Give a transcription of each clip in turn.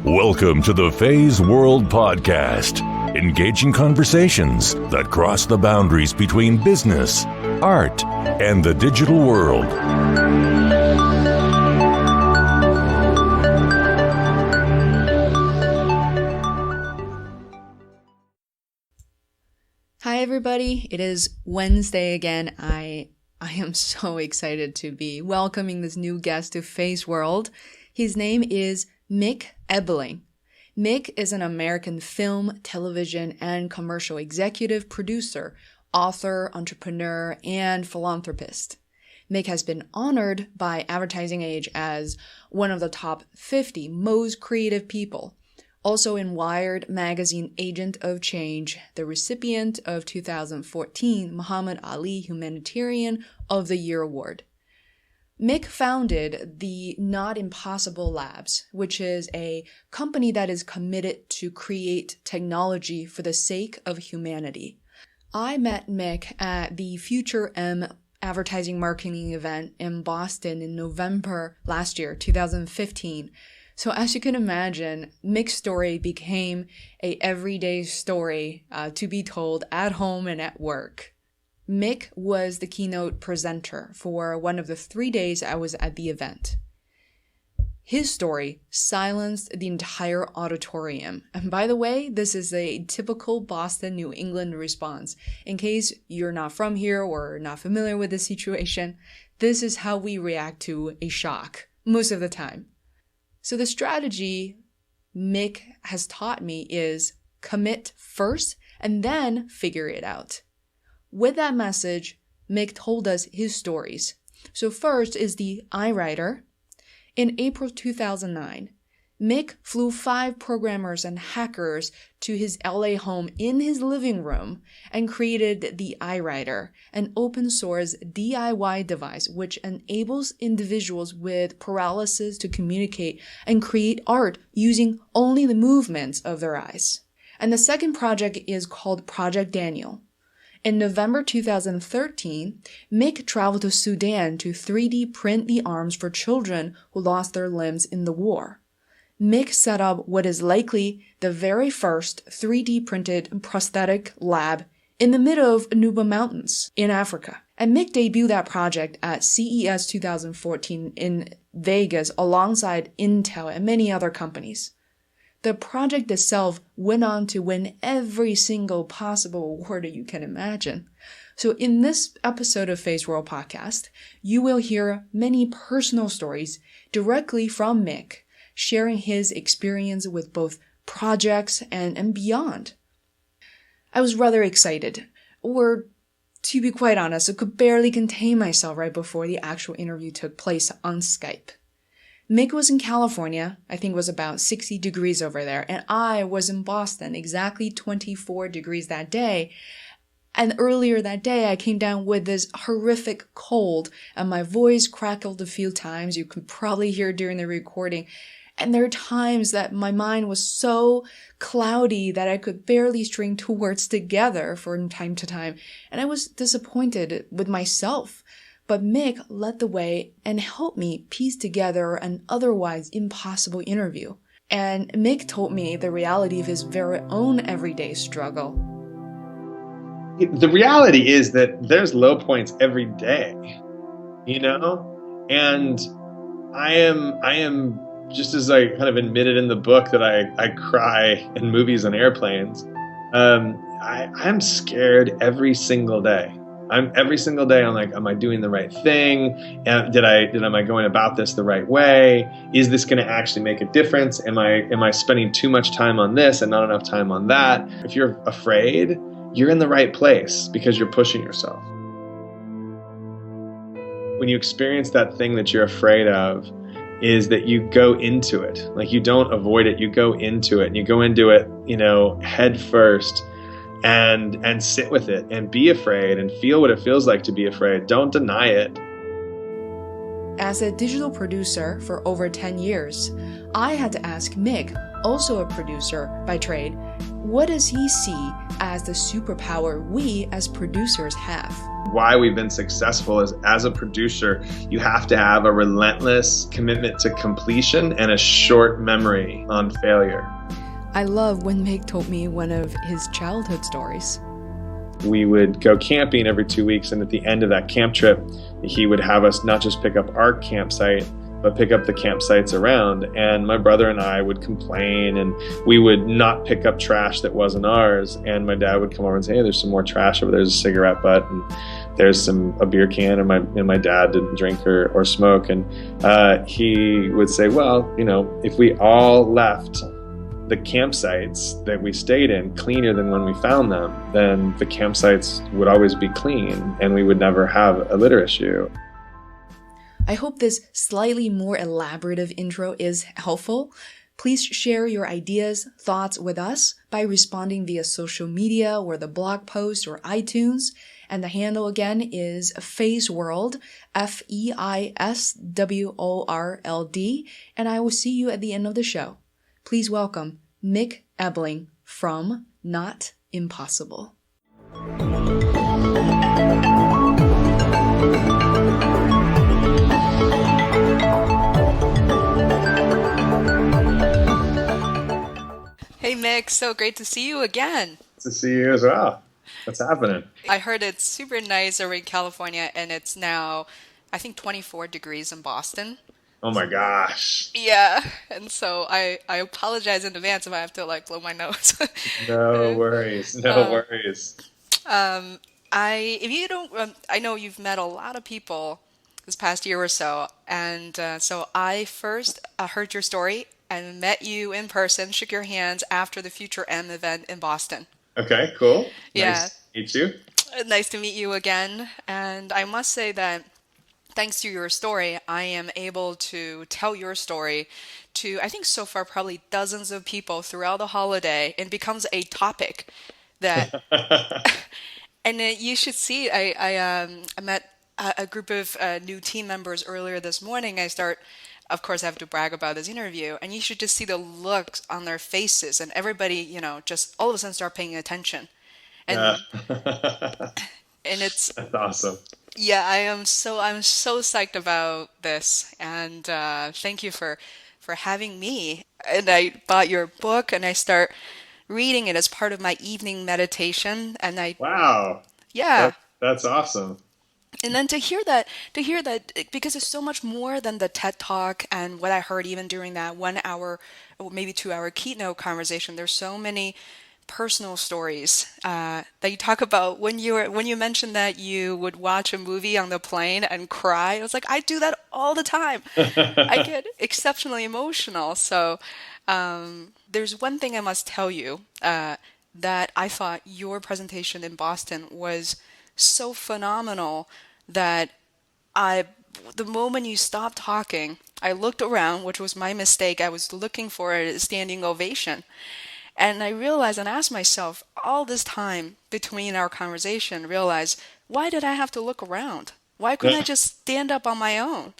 Welcome to the Feisworld podcast, engaging conversations that cross the boundaries between business, art, and the digital world. Hi everybody, it is Wednesday again. I am so excited to be welcoming this new guest to Feisworld. His name is Mick Ebeling. Mick is an American film, television, and commercial executive producer, author, entrepreneur, and philanthropist. Mick has been honored by Advertising Age as one of the top 50 most creative people. Also in Wired magazine Agent of Change, the recipient of 2014 Muhammad Ali Humanitarian of the Year Award. Mick founded the Not Impossible Labs, which is a company that is committed to create technology for the sake of humanity. I met Mick at the Future M advertising marketing event in Boston in November last year, 2015. So as you can imagine, Mick's story became a everyday story to be told at home and at work. Mick was the keynote presenter for one of the 3 days I was at the event. His story silenced the entire auditorium. And by the way, this is a typical Boston, New England response. In case you're not from here or not familiar with the situation, this is how we react to a shock most of the time. So the strategy Mick has taught me is commit first and then figure it out. With that message, Mick told us his stories. So first is the Eyewriter. In April 2009, Mick flew 5 programmers and hackers to his LA home in his living room and created the Eyewriter, an open source DIY device which enables individuals with paralysis to communicate and create art using only the movements of their eyes. And the second project is called Project Daniel. In November 2013, Mick traveled to Sudan to 3D print the arms for children who lost their limbs in the war. Mick set up what is likely the very first 3D printed prosthetic lab in the middle of Nuba Mountains in Africa. And Mick debuted that project at CES 2014 in Vegas alongside Intel and many other companies. The project itself went on to win every single possible award that you can imagine. So in this episode of Feisworld podcast, you will hear many personal stories directly from Mick, sharing his experience with both projects and beyond. I was rather excited, or to be quite honest, I could barely contain myself right before the actual interview took place on Skype. Mick was in California, I think it was about 60 degrees over there, and I was in Boston, exactly 24 degrees that day. And earlier that day, I came down with this horrific cold, and my voice crackled a few times. You could probably hear during the recording. And there are times that my mind was so cloudy that I could barely string 2 words together from time to time. And I was disappointed with myself. But Mick led the way and helped me piece together an otherwise impossible interview. And Mick told me the reality of his very own everyday struggle. The reality is that there's low points every day, you know? And I am just as I kind of admitted in the book that I cry in movies and airplanes, I'm scared every single day. Every single day I'm like, am I doing the right thing? Am I going about this the right way? Is this going to actually make a difference? Am I spending too much time on this and not enough time on that? If you're afraid, you're in the right place because you're pushing yourself. When you experience that thing that you're afraid of, is that you go into it. Like, you don't avoid it, you go into it. And you go into it, head first. And sit with it and be afraid and feel what it feels like to be afraid. Don't deny it. As a digital producer for over 10 years, I had to ask Mick, also a producer by trade, what does he see as the superpower we as producers have? Why we've been successful is, as a producer, you have to have a relentless commitment to completion and a short memory on failure. I love when Mick told me one of his childhood stories. We would go camping every 2 weeks, and at the end of that camp trip, he would have us not just pick up our campsite, but pick up the campsites around. And my brother and I would complain, and we would not pick up trash that wasn't ours. And my dad would come over and say, hey, there's some more trash over there. There's a cigarette butt, and there's a beer can, and my dad didn't drink or smoke. And he would say, well, if we all left the campsites that we stayed in cleaner than when we found them, then the campsites would always be clean and we would never have a litter issue. I hope this slightly more elaborative intro is helpful. Please share your ideas, thoughts with us by responding via social media or the blog post or iTunes. And the handle again is Feisworld, Feisworld, and I will see you at the end of the show. Please welcome Mick Ebeling from Not Impossible. Hey Mick, so great to see you again. To see you as well. What's happening? I heard it's super nice over in California, and it's now, I think, 24 degrees in Boston. Oh my gosh. Yeah, and so I apologize in advance if I have to blow my nose. No worries, no worries. I know you've met a lot of people this past year or so, and so I first heard your story and met you in person, shook your hands after the Future M event in Boston. Okay, cool. Yeah. Nice to meet you. Nice to meet you again, and I must say that thanks to your story, I am able to tell your story to, I think so far, probably dozens of people throughout the holiday. It becomes a topic that, and you should see, I met a group of new team members earlier this morning. Of course, I have to brag about this interview, and you should just see the looks on their faces, and everybody, just all of a sudden start paying attention. And, and it's... That's awesome. Yeah, I'm so psyched about this, and thank you for having me. And I bought your book, and I start reading it as part of my evening meditation. And wow, yeah, that's awesome. And then to hear that, because it's so much more than the TED Talk and what I heard even during that 1 hour, or maybe 2 hour keynote conversation. There's so many personal stories that you talk about when you mentioned that you would watch a movie on the plane and cry. I was like, I do that all the time. I get exceptionally emotional. So there's one thing I must tell you, that I thought your presentation in Boston was so phenomenal that the moment you stopped talking, I looked around, which was my mistake. I was looking for a standing ovation. And I realized and asked myself all this time between our conversation, why did I have to look around? Why couldn't I just stand up on my own?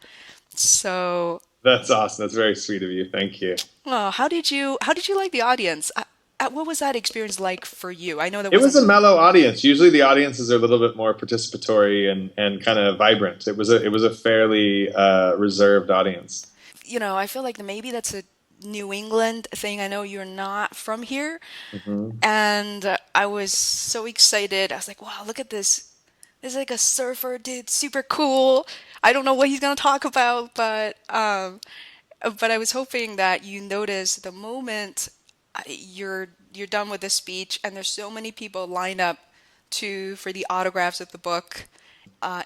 So that's awesome. That's very sweet of you. Thank you. Oh, how did you like the audience? What was that experience like for you? I know that it was a mellow audience. Usually the audiences are a little bit more participatory and kind of vibrant. It was a fairly reserved audience. I feel like maybe that's a New England thing. I know you're not from here. Mm-hmm. And I was so excited. I was like, wow, look at this. There's like a surfer dude, super cool. I don't know what he's going to talk about, but I was hoping that you notice the moment you're done with the speech and there's so many people lined up for the autographs of the book.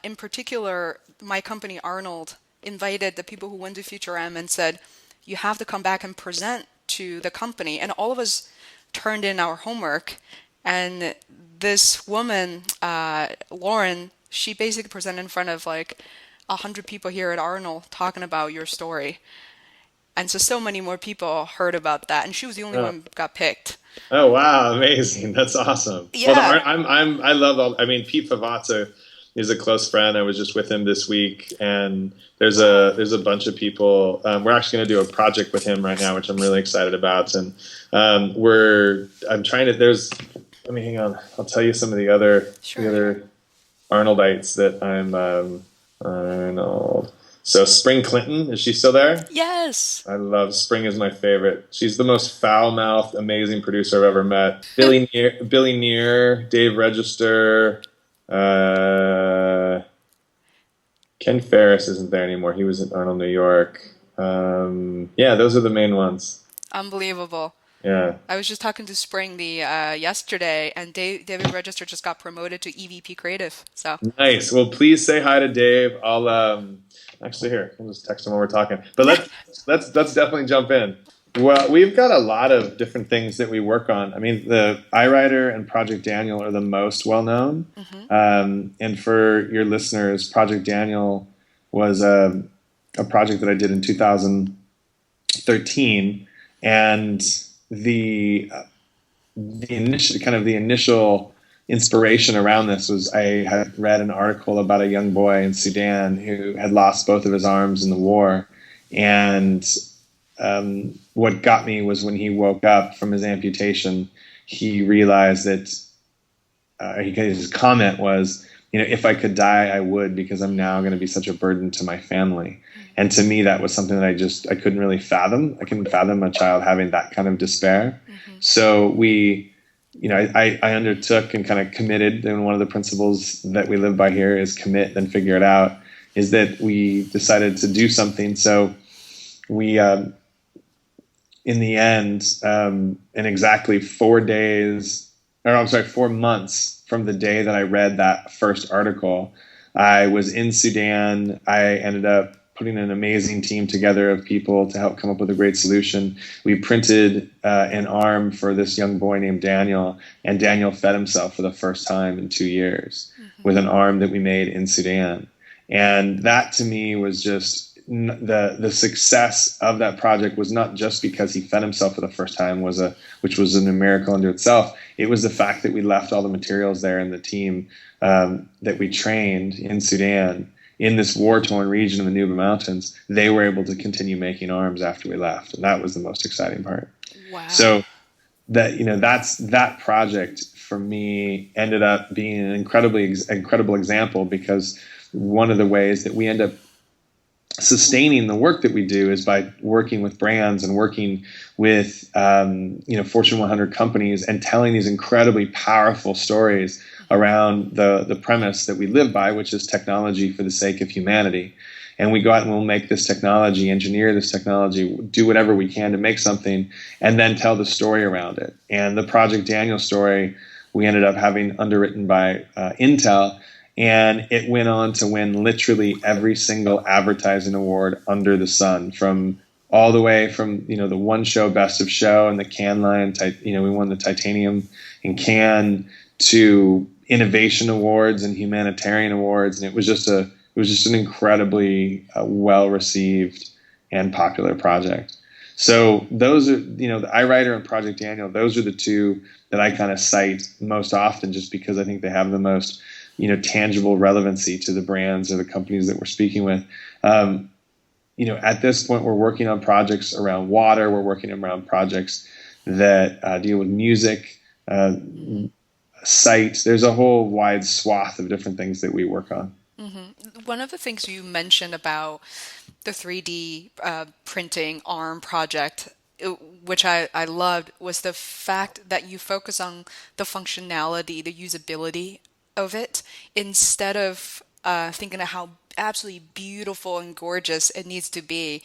In particular, my company, Arnold, invited the people who went to Future M and said, you have to come back and present to the company. And all of us turned in our homework. And this woman, Lauren, she basically presented in front of 100 people here at Arnold talking about your story. And so many more people heard about that. And she was the only one who got picked. Oh, wow. Amazing. That's awesome. Yeah. Well, I love Pete Favazza He's a close friend. I was just with him this week, and there's a bunch of people. We're actually going to do a project with him right now, which I'm really excited about. And I'm trying to. Let me hang on. I'll tell you some of the other Arnoldites that I'm Arnold. So Spring Clinton, is she still there? Yes. I love Spring is my favorite. She's the most foul-mouthed, amazing producer I've ever met. Billy Neer, Dave Register, Ken Ferris isn't there anymore. He was in Arnold, New York. Those are the main ones. Unbelievable. Yeah. I was just talking to Spring yesterday, and David Register just got promoted to EVP Creative. So nice. Well, please say hi to Dave. I'll actually here. I'll just text him while we're talking. But let's definitely jump in. Well, we've got a lot of different things that we work on. I mean, the Eyewriter and Project Daniel are the most well known. Mm-hmm. And for your listeners, Project Daniel was a project that I did in 2013, and the initial inspiration around this was I had read an article about a young boy in Sudan who had lost both of his arms in the war, and what got me was when he woke up from his amputation, he realized that his comment was, if I could die, I would, because I'm now going to be such a burden to my family. And to me, that was something that I couldn't really fathom. I couldn't fathom a child having that kind of despair. Mm-hmm. So I undertook and kind of committed, and one of the principles that we live by here is commit, then figure it out, is that we decided to do something. So we, in the end, in exactly 4 months from the day that I read that first article, I was in Sudan. I ended up putting an amazing team together of people to help come up with a great solution. We printed an arm for this young boy named Daniel, and Daniel fed himself for the first time in 2 years with an arm that we made in Sudan. And that to me was just the success of that project was not just because he fed himself for the first time, which was a miracle unto itself. It was the fact that we left all the materials there, and the team that we trained in Sudan, in this war-torn region of the Nuba Mountains, they were able to continue making arms after we left, and that was the most exciting part. Wow! So that project for me ended up being an incredible example, because one of the ways that we end up sustaining the work that we do is by working with brands and working with Fortune 100 companies and telling these incredibly powerful stories around the premise that we live by, which is technology for the sake of humanity. And we go out and we'll make this technology, engineer this technology, do whatever we can to make something, and then tell the story around it. And the Project Daniel story we ended up having underwritten by Intel, and it went on to win literally every single advertising award under the sun, from all the way from the one show Best of Show and the Cannes line. We won the Titanium in Cannes, to innovation awards and humanitarian awards, and it was just an incredibly well received and popular project. So those are the Eyewriter and Project Daniel. Those are the two that I kind of cite most often, just because I think they have the most tangible relevancy to the brands or the companies that we're speaking with. At this point, we're working on projects around water. We're working around projects that deal with music, sight. There's a whole wide swath of different things that we work on. Mm-hmm. One of the things you mentioned about the 3D printing ARM project, which I loved, was the fact that you focus on the functionality, the usability of it, instead of thinking of how absolutely beautiful and gorgeous it needs to be,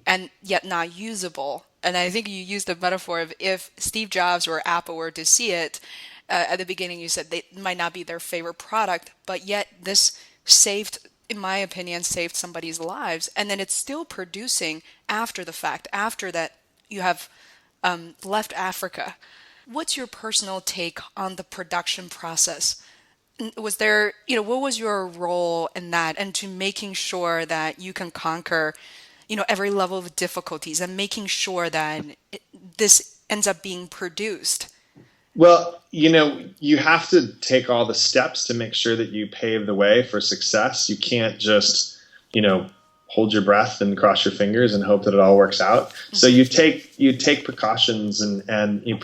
and yet not usable. And I think you used the metaphor of, if Steve Jobs or Apple were to see it, at the beginning you said they might not be their favorite product, but yet this in my opinion, saved somebody's lives. And then it's still producing after the fact, after that you have left Africa. What's your personal take on the production process? Was there, what was your role in that, and to making sure that you can conquer, every level of difficulties, and making sure that this ends up being produced? Well, you have to take all the steps to make sure that you pave the way for success. You can't just, hold your breath and cross your fingers and hope that it all works out. So you take precautions and you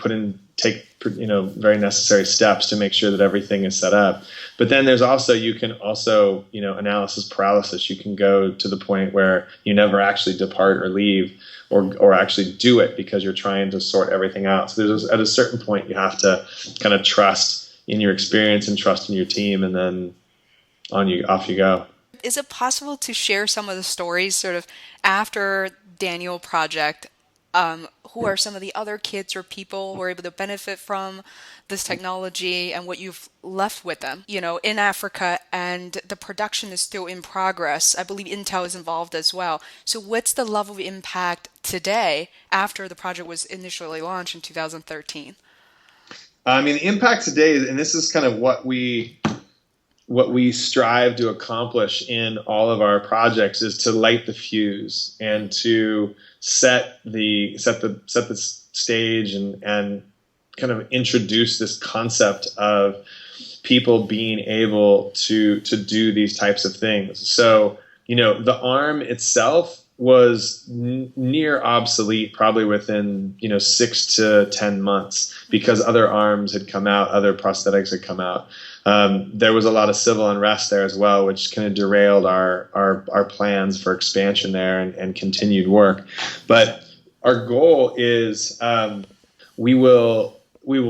take very necessary steps to make sure that everything is set up. But then you can also analysis paralysis. You can go to the point where you never actually depart or leave or actually do it because you're trying to sort everything out. So at a certain point you have to kind of trust in your experience and trust in your team, and then off you go. Is it possible to share some of the stories sort of after Daniel Project? Who are some of the other kids or people who are able to benefit from this technology and what you've left with them, in Africa, and the production is still in progress. I believe Intel is involved as well. So what's the level of impact today after the project was initially launched in 2013? The impact today, and this is kind of what we strive to accomplish in all of our projects, is to light the fuse and to set the stage and kind of introduce this concept of people being able to do these types of things. So, the arm itself was near obsolete probably within 6 to 10 months because other arms had come out, other prosthetics had come out. There was a lot of civil unrest there as well, which kind of derailed our plans for expansion there and continued work. But our goal is we will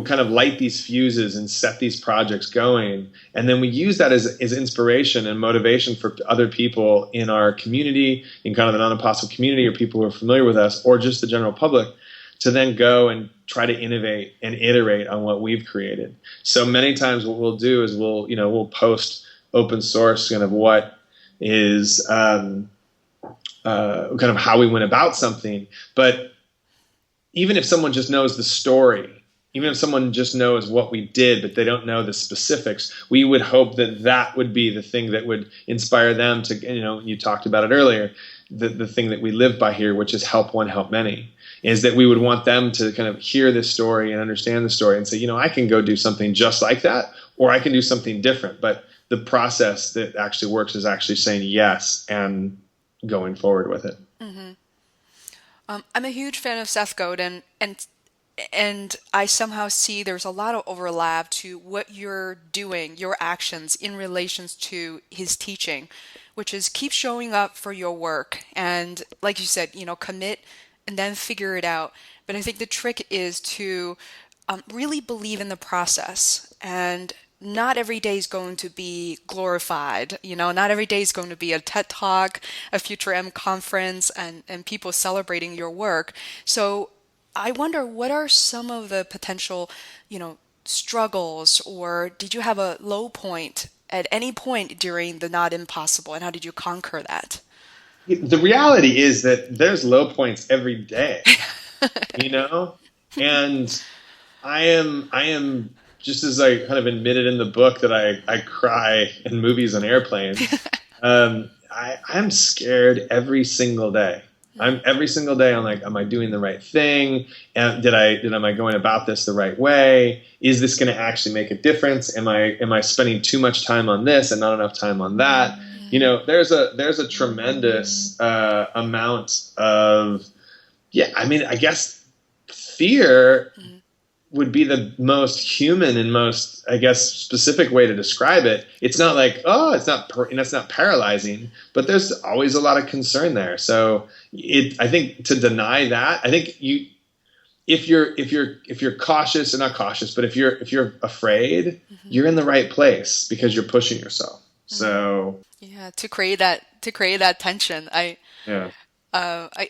kind of light these fuses and set these projects going, and then we use that as inspiration and motivation for other people in our community, in kind of the non-apostle community, or people who are familiar with us, or just the general public, to then go and try to innovate and iterate on what we've created. So many times what we'll do is we'll post open source kind of what is kind of how we went about something. But even if someone just knows the story, even if someone just knows what we did, but they don't know the specifics, we would hope that would be the thing that would inspire them to, you talked about it earlier, the thing that we live by here, which is help one, help many, is that we would want them to kind of hear this story and understand the story and say, I can go do something just like that, or I can do something different. But the process that actually works is actually saying yes and going forward with it. Mm-hmm. I'm a huge fan of Seth Godin, and I somehow see there's a lot of overlap to what you're doing, your actions in relations to his teaching, which is keep showing up for your work. And like you said, commit and then figure it out. But I think the trick is to really believe in the process. And not every day is going to be glorified. Not every day is going to be a TED Talk, a Future M conference, and people celebrating your work. So I wonder, what are some of the potential, struggles, or did you have a low point at any point during the Not Impossible, and how did you conquer that? The reality is that there's low points every day, and I am just, as I kind of admitted in the book that I cry in movies on airplanes. I'm scared every single day. Every single day I'm like, am I doing the right thing? And am I going about this the right way? Is this going to actually make a difference? Am I spending too much time on this and not enough time on that? There's a tremendous amount of, I guess fear would be the most human and most, specific way to describe it. It's not like, it's not paralyzing, but there's always a lot of concern there. So I think to deny that, I think if you're cautious, or not cautious, but if you're afraid, you're in the right place because you're pushing yourself. So yeah, to create that tension,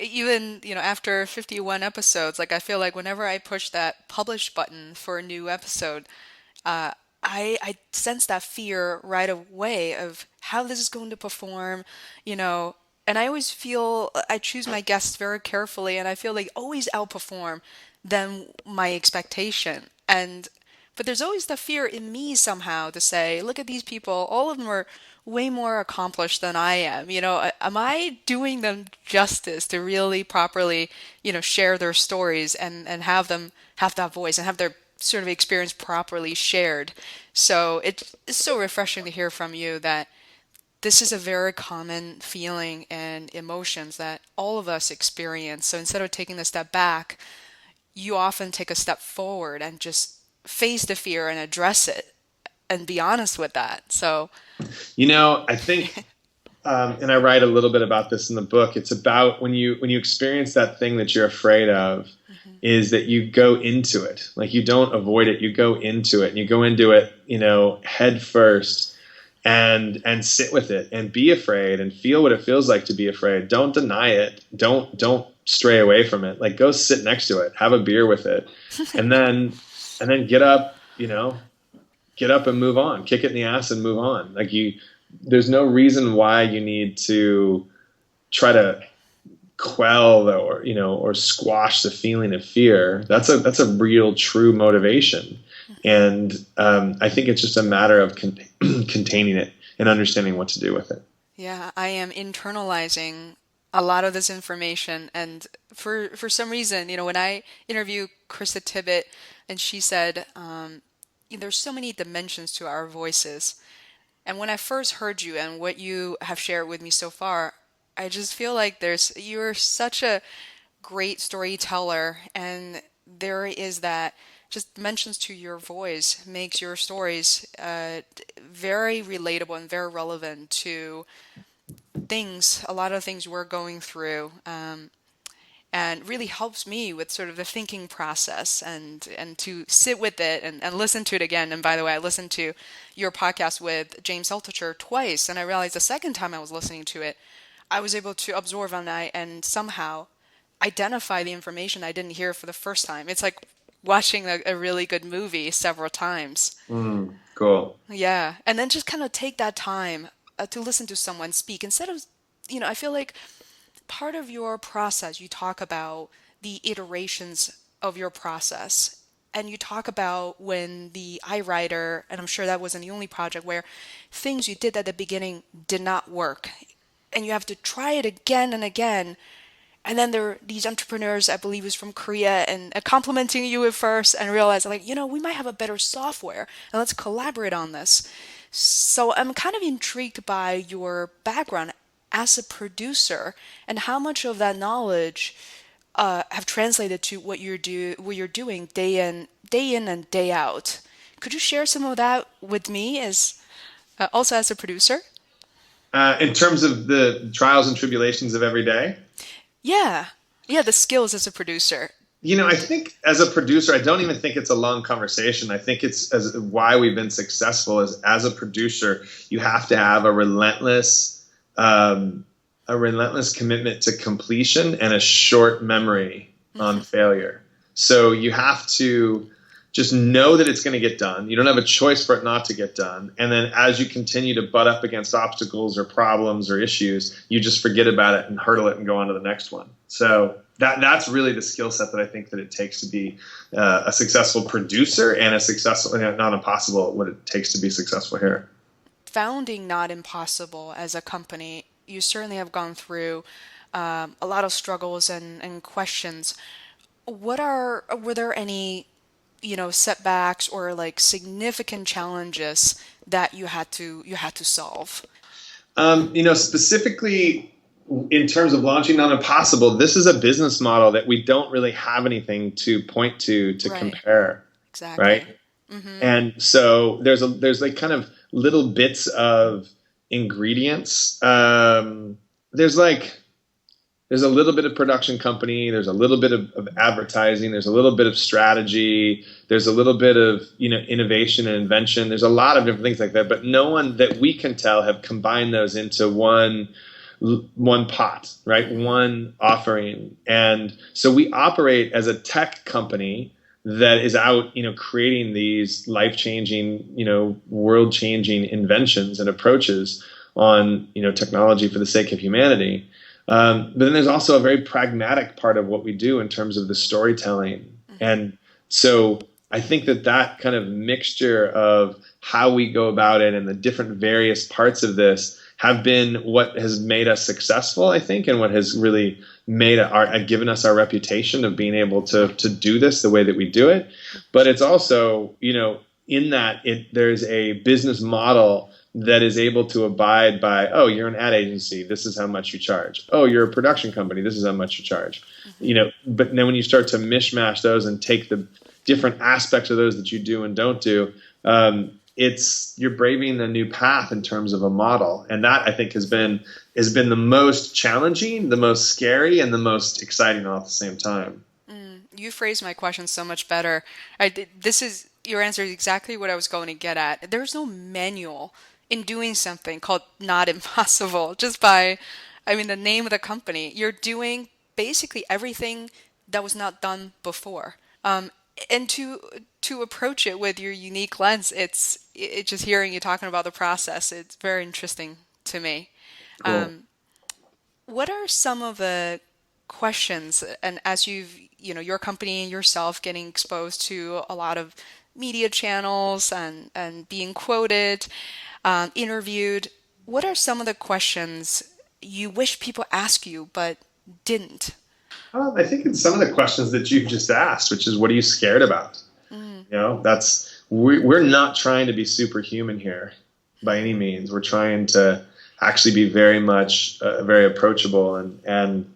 even, after 51 episodes, I feel like whenever I push that publish button for a new episode, I sense that fear right away of how this is going to perform, and I always feel I choose my guests very carefully, and I feel they always outperform than my expectation. But there's always the fear in me somehow to say, look at these people, all of them are way more accomplished than I am. Am I doing them justice to really properly, share their stories and have them have that voice and have their sort of experience properly shared. So it's so refreshing to hear from you that this is a very common feeling and emotions that all of us experience. So instead of taking a step back, you often take a step forward and just face the fear and address it and be honest with that. So, I think, and I write a little bit about this in the book. It's about when you experience that thing that you're afraid of, is that you go into it. Like, you don't avoid it. You go into it, and you go into it, head first. And sit with it and be afraid and feel what it feels like to be afraid. Don't deny it. Don't stray away from it. Like, go sit next to it, have a beer with it, and then get up, get up and move on, kick it in the ass and move on. Like, there's no reason why you need to try to quell or squash the feeling of fear. That's a real, true motivation. And I think it's just a matter of containing it and understanding what to do with it. Yeah, I am internalizing a lot of this information. And for some reason, when I interviewed Krista Tippett, and she said, there's so many dimensions to our voices. And when I first heard you and what you have shared with me so far, I just feel like you're such a great storyteller, and there is that just mentions to your voice makes your stories very relatable and very relevant to a lot of things we're going through, and really helps me with sort of the thinking process and to sit with it and listen to it again. And by the way, I listened to your podcast with James Altucher twice, and I realized the second time I was listening to it, I was able to absorb and somehow identify the information I didn't hear for the first time. It's like watching a really good movie several times. Cool. Yeah. And then just kind of take that time to listen to someone speak instead of, I feel like part of your process, you talk about the iterations of your process, and you talk about when the Eyewriter, and I'm sure that wasn't the only project, where things you did at the beginning did not work, and you have to try it again and again. And then there are these entrepreneurs, I believe, is from Korea, and complimenting you at first, and realize, like, we might have a better software, and let's collaborate on this. So I'm kind of intrigued by your background as a producer and how much of that knowledge have translated to what you're doing day in and day out. Could you share some of that with me as also as a producer? In terms of the trials and tribulations of every day? Yeah, the skills as a producer. I think as a producer, I don't even think it's a long conversation. I think it's why we've been successful is, as a producer, you have to have a relentless commitment to completion and a short memory on failure. So you have to just know that it's going to get done. You don't have a choice for it not to get done. And then as you continue to butt up against obstacles or problems or issues, you just forget about it and hurdle it and go on to the next one. So that's really the skill set that I think that it takes to be a successful producer and a successful, not impossible, what it takes to be successful here. Founding Not Impossible as a company, you certainly have gone through a lot of struggles and questions. Were there any setbacks or like significant challenges that you had to solve? Specifically in terms of launching Not Impossible, this is a business model that we don't really have anything to point to right. compare. Exactly. Right. Mm-hmm. And so there's like kind of little bits of ingredients. There's a little bit of production company. There's a little bit of advertising. There's a little bit of strategy. There's a little bit of, innovation and invention. There's a lot of different things like that, but no one that we can tell have combined those into one pot, right? One offering. And so we operate as a tech company that is out, creating these life-changing, world-changing inventions and approaches on, technology for the sake of humanity. But then there's also a very pragmatic part of what we do in terms of the storytelling. Mm-hmm. And so I think that kind of mixture of how we go about it and the different various parts of this have been what has made us successful, I think, and what has really given us our reputation of being able to do this the way that we do it. But it's also, in that there's a business model that is able to abide by, oh, you're an ad agency, this is how much you charge. Oh, you're a production company, this is how much you charge. But then when you start to mishmash those and take the different aspects of those that you do and don't do, you're braving a new path in terms of a model. And that, I think, has been the most challenging, the most scary, and the most exciting all at the same time. You phrased my question so much better. Your answer is exactly what I was going to get at. There's no manual in doing something called not impossible. Just by, the name of the company, you're doing basically everything that was not done before. And to approach it with your unique lens, it's just hearing you talking about the process. It's very interesting to me. Cool. What are some of the questions, and as your company and yourself getting exposed to a lot of media channels and being quoted, interviewed, what are some of the questions you wish people ask you but didn't? I think it's some of the questions that you've just asked, which is, what are you scared about? We're not trying to be superhuman here by any means. We're trying to actually be very much very approachable and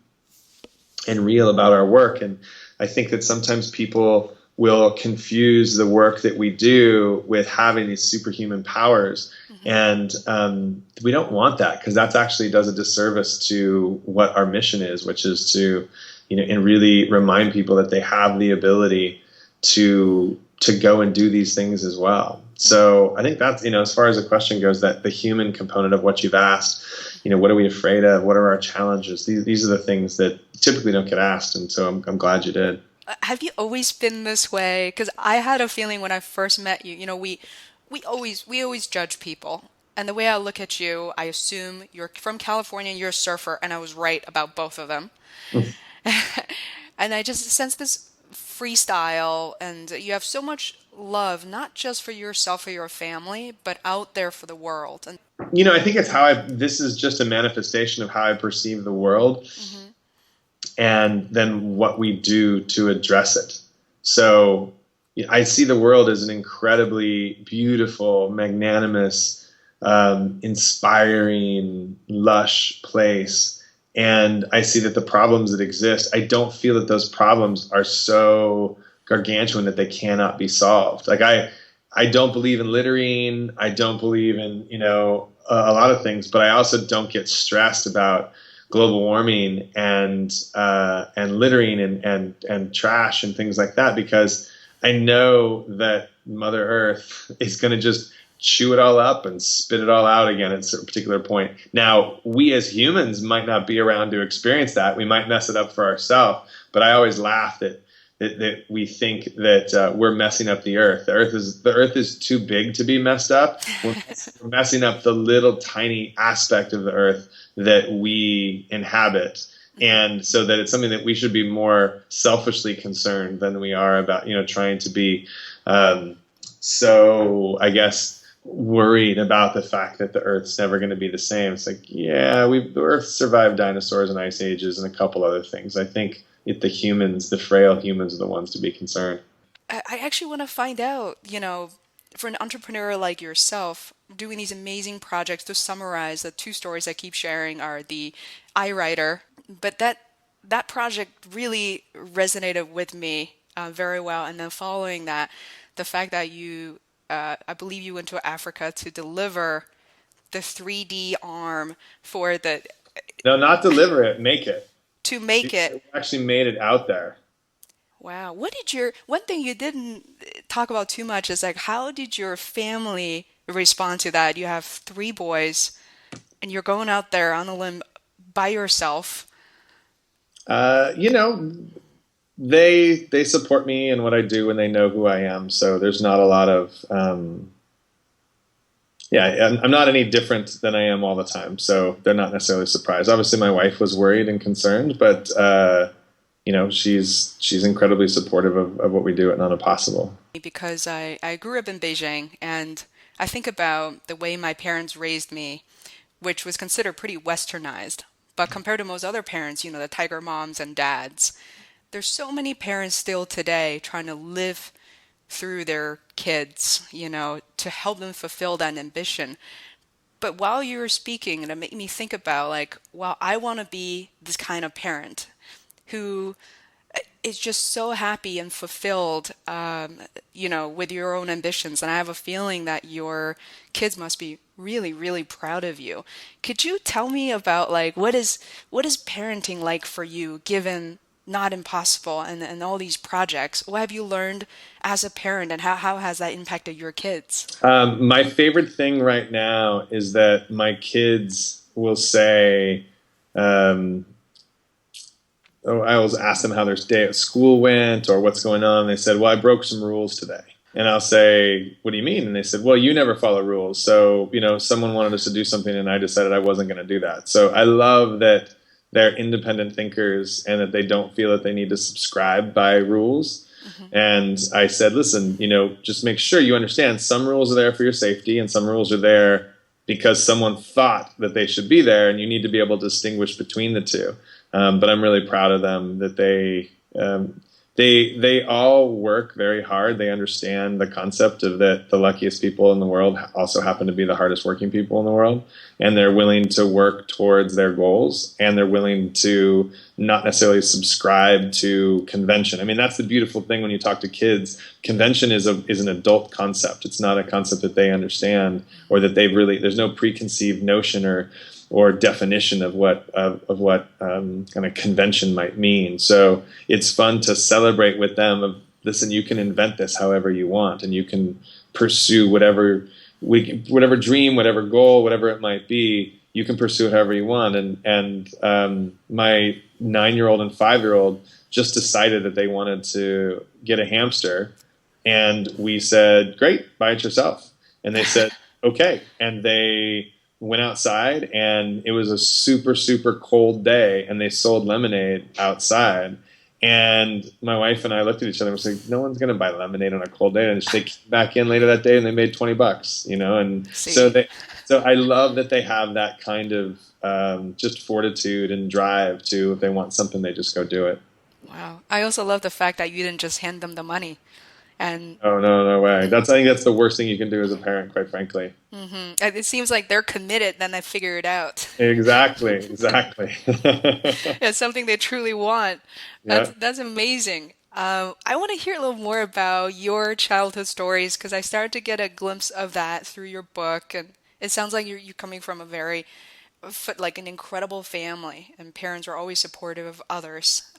real about our work. And I think that sometimes people will confuse the work that we do with having these superhuman powers. And we don't want that, because that actually does a disservice to what our mission is, which is to, and really remind people that they have the ability to go and do these things as well. So I think that's, as far as the question goes, that the human component of what you've asked, what are we afraid of? What are our challenges? These are the things that typically don't get asked. And so I'm glad you did. Have you always been this way? Because I had a feeling when I first met you, we always judge people. And the way I look at you, I assume you're from California and you're a surfer, and I was right about both of them. And I just sense this freestyle, and you have so much love, not just for yourself or your family, but out there for the world. And I think it's this is just a manifestation of how I perceive the world, and then what we do to address it. So I see the world as an incredibly beautiful, magnanimous, inspiring, lush place. And I see that the problems that exist, I don't feel that those problems are so gargantuan that they cannot be solved. Like I don't believe in littering. I don't believe in, a lot of things, but I also don't get stressed about global warming and littering and trash and things like that, because I know that Mother Earth is going to just chew it all up and spit it all out again at a particular point. Now, we as humans might not be around to experience that. We might mess it up for ourselves, but I always laugh that we think that we're messing up the Earth. The Earth is too big to be messed up. We're messing up the little tiny aspect of the Earth that we inhabit. And so that it's something that we should be more selfishly concerned than we are about, trying to be so, I guess, worried about the fact that the Earth's never going to be the same. It's like, the Earth survived dinosaurs and ice ages and a couple other things. I think the frail humans are the ones to be concerned. I actually want to find out, for an entrepreneur like yourself, doing these amazing projects. To summarize, the two stories I keep sharing are the Eyewriter, but that project really resonated with me very well. And then following that, the fact that you I believe you went to Africa to deliver the 3D arm for the... No, not deliver it, make it. To make it. We actually made it out there. Wow. One thing you didn't talk about too much is how did your family respond to that? You have 3 boys and you're going out there on a limb by yourself. They support me in what I do and they know who I am. So there's not a lot of, I'm not any different than I am all the time. So they're not necessarily surprised. Obviously my wife was worried and concerned, but, she's incredibly supportive of what we do at Not Impossible. Because I grew up in Beijing, and I think about the way my parents raised me, which was considered pretty westernized. But compared to most other parents, the tiger moms and dads, there's so many parents still today trying to live through their kids, to help them fulfill that ambition. But while you were speaking, and it made me think about like, wow, I want to be this kind of parent who is just so happy and fulfilled, with your own ambitions. And I have a feeling that your kids must be really, really proud of you. Could you tell me about like what is parenting like for you, given not impossible and all these projects? What have you learned as a parent, and how has that impacted your kids? My favorite thing right now is that my kids will say, I always ask them how their day at school went or what's going on. They said, well, I broke some rules today. And I'll say, what do you mean? And they said, well, you never follow rules. So, someone wanted us to do something and I decided I wasn't going to do that. So I love that they're independent thinkers and that they don't feel that they need to subscribe by rules. Mm-hmm. And I said, listen, just make sure you understand some rules are there for your safety and some rules are there because someone thought that they should be there, and you need to be able to distinguish between the two. But I'm really proud of them that they all work very hard. They understand the concept of that the luckiest people in the world also happen to be the hardest working people in the world. And they're willing to work towards their goals, and they're willing to not necessarily subscribe to convention. I mean, that's the beautiful thing when you talk to kids. Convention is an adult concept. It's not a concept that they understand, or that there's no preconceived notion or definition of what kind of convention might mean. So it's fun to celebrate with them of, listen, you can invent this however you want, and you can pursue whatever dream, whatever goal, whatever it might be, you can pursue it however you want. And my 9-year-old and 5-year-old just decided that they wanted to get a hamster, and we said, great, buy it yourself. And they said, okay. And they went outside, and it was a super, super cold day, and they sold lemonade outside. And my wife and I looked at each other and said, no one's going to buy lemonade on a cold day. And they came back in later that day and they made $20, And so I love that they have that kind of just fortitude and drive to, if they want something, they just go do it. Wow. I also love the fact that you didn't just hand them the money. And oh, no way. I think that's the worst thing you can do as a parent, quite frankly. Mm-hmm. It seems like they're committed, then they figure it out. Exactly. It's something they truly want. That's amazing. I want to hear a little more about your childhood stories, because I started to get a glimpse of that through your book, and it sounds like you're coming from a very like an incredible family, and parents were always supportive of others.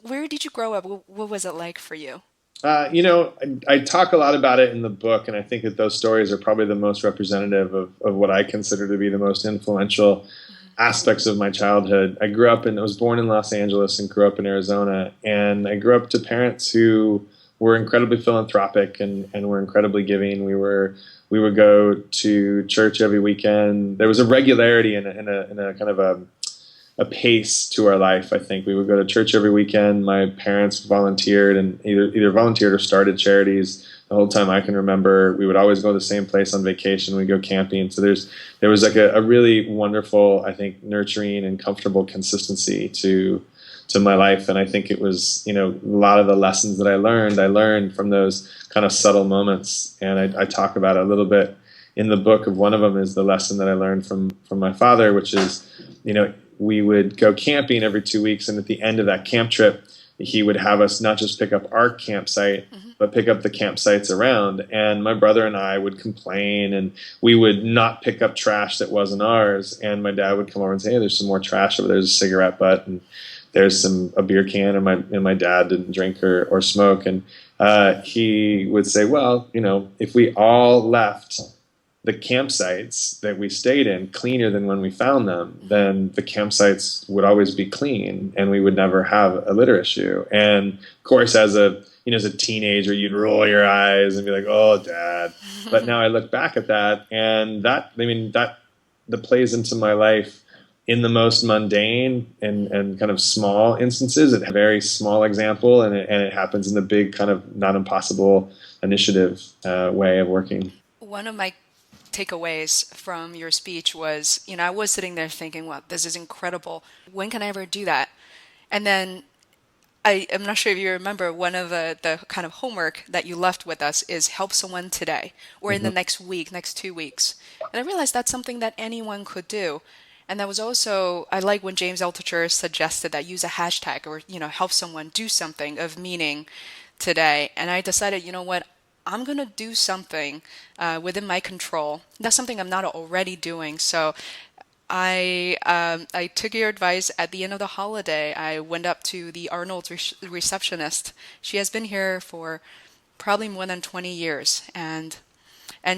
Where did you grow up? What was it like for you? I talk a lot about it in the book, and I think that those stories are probably the most representative of what I consider to be the most influential aspects of my childhood. I was born in Los Angeles and grew up in Arizona, and I grew up to parents who were incredibly philanthropic and were incredibly giving. We would go to church every weekend. There was a regularity and a kind of a pace to our life. I think we would go to church every weekend. My parents volunteered and either volunteered or started charities the whole time I can remember. We would always go to the same place on vacation. We'd go camping. So there was like a really wonderful, I think, nurturing and comfortable consistency to my life. And I think it was, a lot of the lessons that I learned from those kind of subtle moments. And I talk about it a little bit in the book. Of one of them is the lesson that I learned from my father, which is, we would go camping every 2 weeks, and at the end of that camp trip, he would have us not just pick up our campsite, but pick up the campsites around. And my brother and I would complain, and we would not pick up trash that wasn't ours. And my dad would come over and say, hey, there's some more trash over there. There's a cigarette butt, and there's a beer can, and my dad didn't drink or smoke. And he would say, well, if we all left the campsites that we stayed in cleaner than when we found them, then the campsites would always be clean and we would never have a litter issue. And of course, as a teenager, you'd roll your eyes and be like, oh, Dad. But now I look back at that, and that plays into my life in the most mundane and kind of small instances. It's a very small example, and it happens in the big kind of not impossible initiative way of working. One of my takeaways from your speech was, I was sitting there thinking, wow, this is incredible. When can I ever do that? And then I'm not sure if you remember, one of the kind of homework that you left with us is help someone today or in the next week, next 2 weeks. And I realized that's something that anyone could do. And that was also, I like when James Altucher suggested that use a hashtag or, help someone do something of meaning today. And I decided, you know what, I'm going to do something within my control. That's something I'm not already doing. So I took your advice at the end of the holiday. I went up to the Arnold receptionist. She has been here for probably more than 20 years, and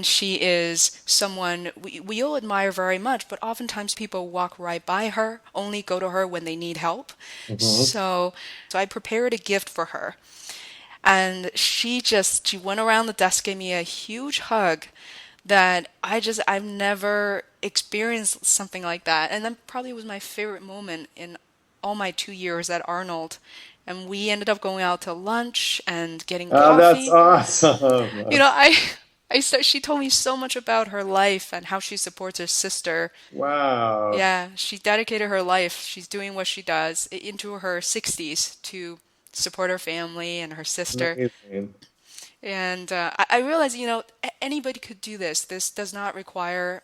she is someone we all admire very much, but oftentimes people walk right by her, only go to her when they need help. So I prepared a gift for her. And she went around the desk, gave me a huge hug that I've never experienced something like that. And that probably was my favorite moment in all my 2 years at Arnold. And we ended up going out to lunch and getting Oh, that's coffee. awesome. She told me so much about her life and how she supports her sister. Wow. Yeah, she dedicated her life. She's doing what she does into her 60s to support her family and her sister. Amazing. And I realized, anybody could do this. This does not require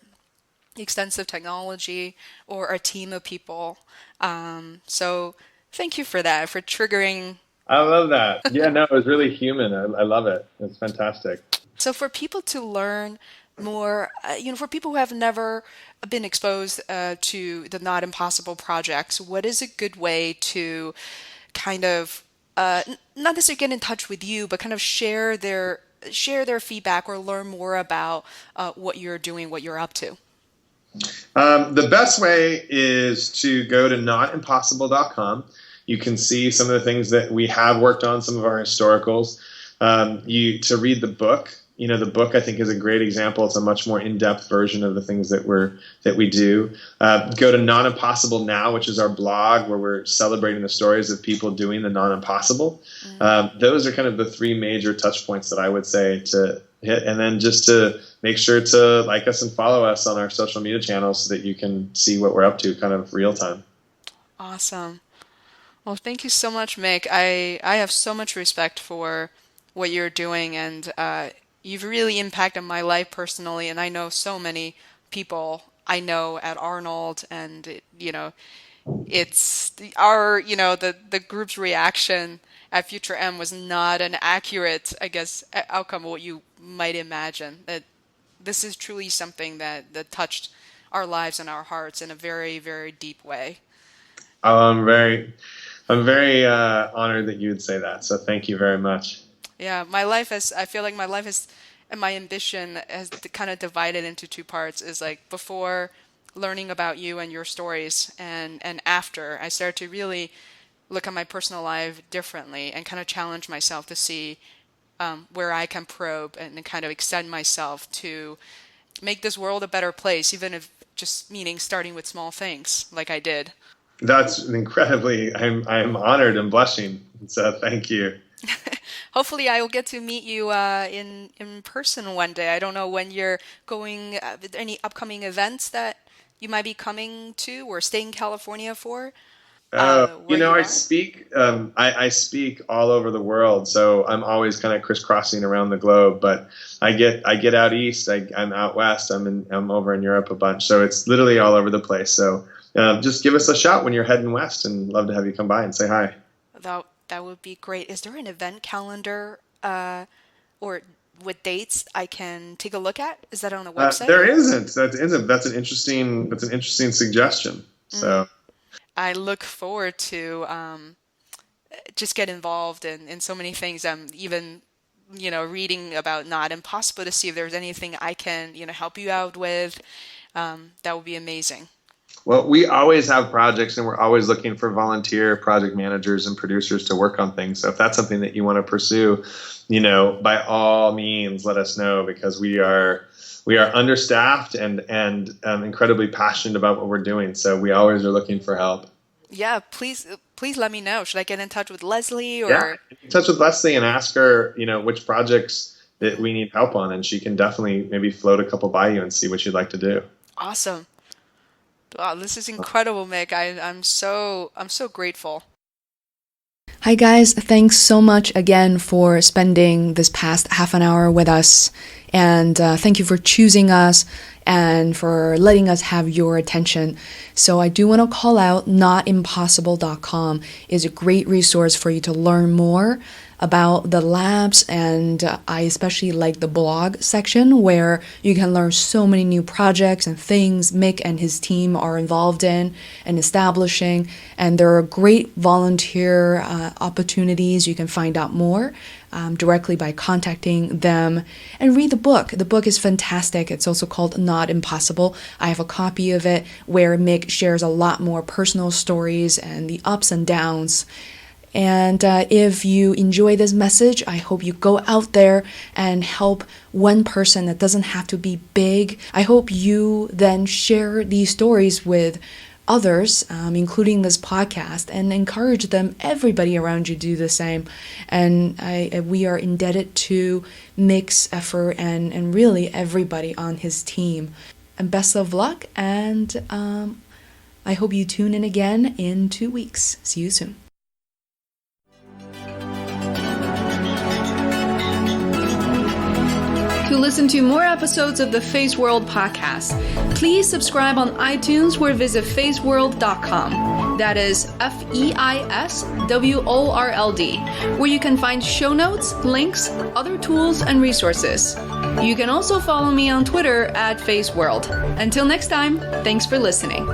extensive technology or a team of people. So thank you for that, for triggering. I love that. Yeah, no, it was really human. I love it. It's fantastic. So for people to learn more, for people who have never been exposed to the Not Impossible projects, what is a good way to kind of not necessarily get in touch with you, but kind of share their feedback or learn more about what you're doing, what you're up to? The best way is to go to notimpossible.com. You can see some of the things that we have worked on, some of our historicals. To read the book. The book I think is a great example. It's a much more in-depth version of the things that we do. Go to Not Impossible Now, which is our blog where we're celebrating the stories of people doing the non-impossible. Those are kind of the three major touch points that I would say to hit. And then just to make sure to like us and follow us on our social media channels so that you can see what we're up to kind of real time. Awesome. Well, thank you so much, Mick. I have so much respect for what you're doing, and you've really impacted my life personally, and I know so many people I know at Arnold, and it's the group's reaction at Future M was not an accurate, I guess, outcome of what you might imagine. That this is truly something that touched our lives and our hearts in a very, very deep way. Oh, I'm very honored that you would say that. So thank you very much. Yeah, I feel like my life is, and my ambition has kind of divided into two parts. Is like before learning about you and your stories, and after I started to really look at my personal life differently and kind of challenge myself to see where I can probe and kind of extend myself to make this world a better place, even if just meaning starting with small things like I did. That's incredibly, I'm honored and blushing. So thank you. Hopefully I will get to meet you in person one day. I don't know when you're going, any upcoming events that you might be coming to or staying in California for. I speak I speak all over the world, so I'm always kind of crisscrossing around the globe. But I get out east, I'm out west, I'm over in Europe a bunch, so it's literally all over the place. So just give us a shout when you're heading west, and love to have you come by and say hi. That would be great. Is there an event calendar or with dates I can take a look at? Is that on the website? There isn't. That's an interesting suggestion. So I look forward to just get involved in so many things. I'm even reading about Not Impossible to see if there's anything I can help you out with. That would be amazing. Well, we always have projects, and we're always looking for volunteer project managers and producers to work on things. So if that's something that you want to pursue, by all means, let us know, because we are understaffed and incredibly passionate about what we're doing. So we always are looking for help. Yeah, please let me know. Should I get in touch with Leslie or? Yeah, get in touch with Leslie and ask her, which projects that we need help on, and she can definitely maybe float a couple by you and see what you'd like to do. Awesome. Wow, this is incredible, Mick. I'm so grateful. Hi guys, thanks so much again for spending this past half an hour with us, and thank you for choosing us and for letting us have your attention. So I do want to call out notimpossible.com is a great resource for you to learn more about the labs, and I especially like the blog section where you can learn so many new projects and things Mick and his team are involved in and establishing, and there are great volunteer opportunities. You can find out more directly by contacting them, and read the book. The book is fantastic. It's also called Not Impossible. I have a copy of it where Mick shares a lot more personal stories and the ups and downs. And if you enjoy this message, I hope you go out there and help one person. That doesn't have to be big. I hope you then share these stories with others, including this podcast, and encourage them, everybody around you, do the same. And we are indebted to Mick's effort and really everybody on his team. And best of luck, and I hope you tune in again in 2 weeks. See you soon. To listen to more episodes of the Feisworld podcast, please subscribe on iTunes or visit feisworld.com. That is FEISWORLD, where you can find show notes, links, other tools, and resources. You can also follow me on Twitter at Feisworld. Until next time, thanks for listening.